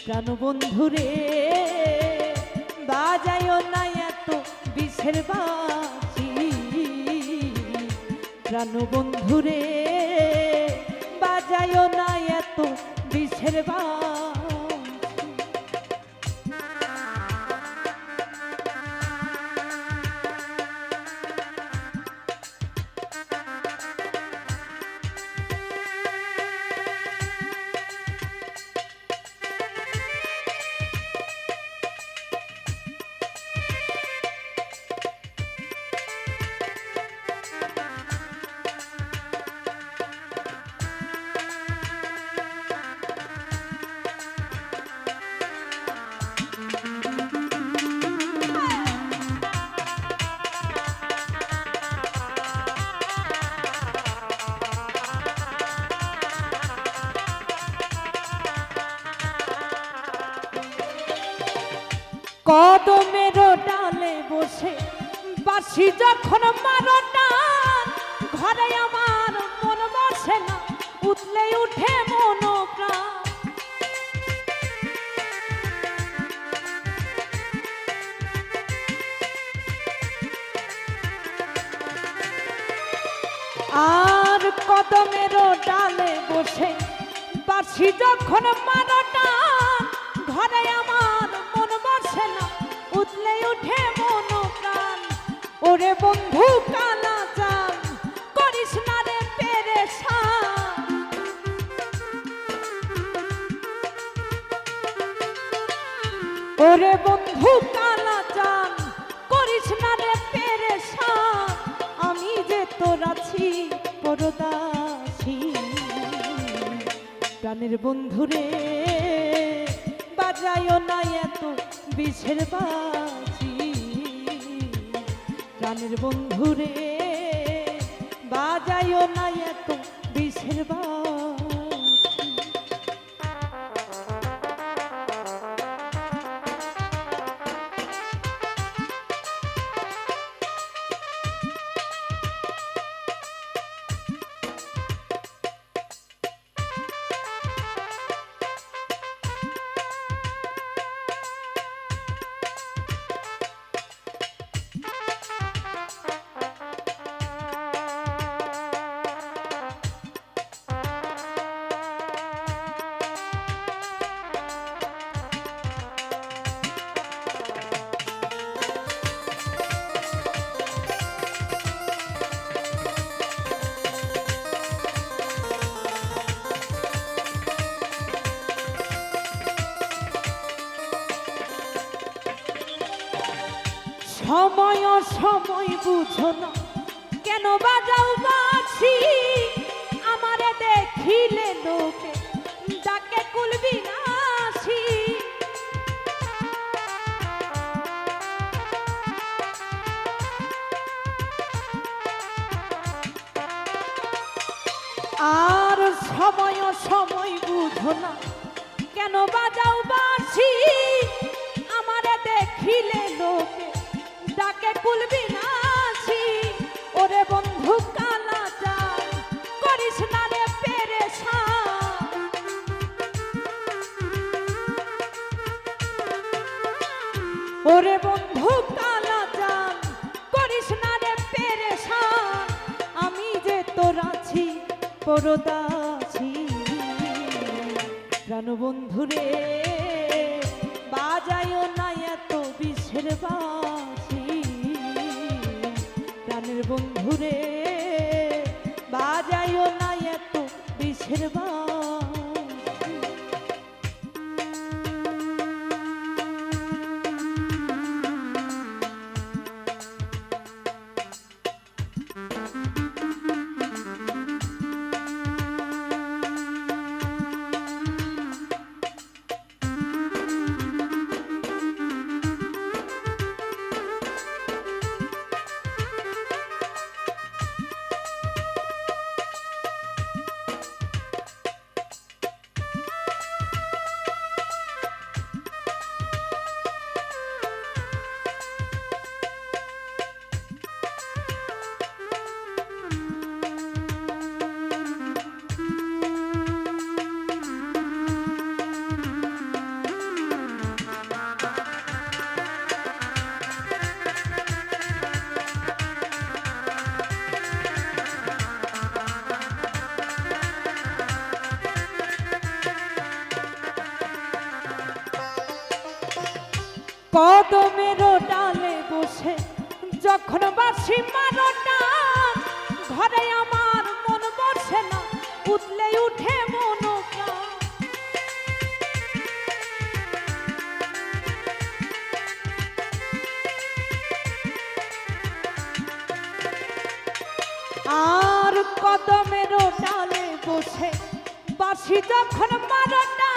প্রাণবন্ধুরে বাজায়ও না এত বিষের বাঁশি, প্রাণবন্ধুরে বাজায়ও না এত বিষের বাঁশি। কদমের ডালে বসে বাঁশি যখন মারো টান, ঘরে আমার মন বসে না, উঠলে উঠে মন প্রাণ। আর কদমের ডালে বসে বাঁশি যখন মারো টান, ঘরে আমার মন বসে না, উঠলে উঠে মন প্রাণ। ওরে বন্ধু কালা চান করিস না রে পেরেশান, ওরে বন্ধু কালা চান করিস না রে পেরেশান। আমি যে তোর আছি পরদাসী, প্রাণের বন্ধুরে বাজায়ও না এত বিষের বাঁশি, প্রাণের বন্ধুরে বাজায়ও না এত বিষের বাঁশি। সময় সময় বুঝো না কেন বাজাও বাঁশি, আমারে দেখিলে লোকে ডাকে কুলবিনাশী। আর সময় সময় বুঝো না কেন বাজাও বাঁশি, আমারে দেখিলে লোকে ডাকে কুলবিনাশী। ওরে বন্ধু কালা চান করিস না রে পেরেশান, ওরে বন্ধু কালা চান করিস না রে পেরেশান। আমি যে তোর আছি পরদাসী, প্রাণবন্ধুরে বাজায়ও না এত বিষের বাঁশি, প্রাণের বন্ধুরে বাজায়ও না এত বিষের বাঁশি। কদমের ডালে বসে যখন বাঁশি মারোটা ঘরে আমার মন বসে না উতলে উঠে মনকা আর কদমের ডালে বসে বাঁশি যখন মারোটা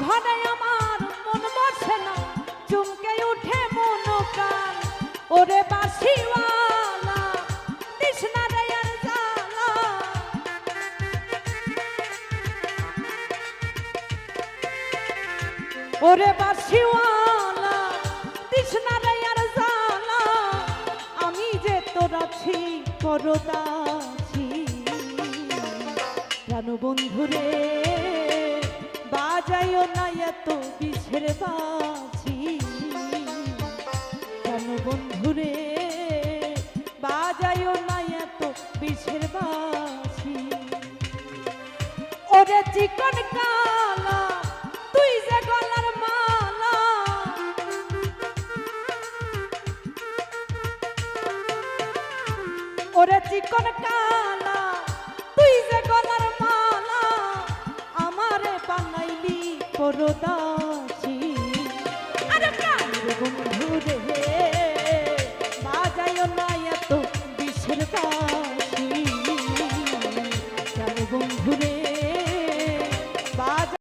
ঘরে আমার মন বসে না চমকে উঠে মনকান ওরে বাঁশিওয়ালা তৃষ্ণা রে আর জ্বালা ওরে বাঁশিওয়ালা তৃষ্ণা রে আর জ্বালা আমি যে তোর আছি পরদাসী প্রাণ বন্ধুরে বাজাইও না এত বিষের বাঁশি প্রাণ বন্ধুরে বাজাইও না এত বিষের বাঁশি ওরে চিকন কালা তুই যে গলার মালা ওরে চিকন কালা তুই যে গলার মালা আমারে বানাইলি পরদাসী আরে প্রাণ বন্ধুরে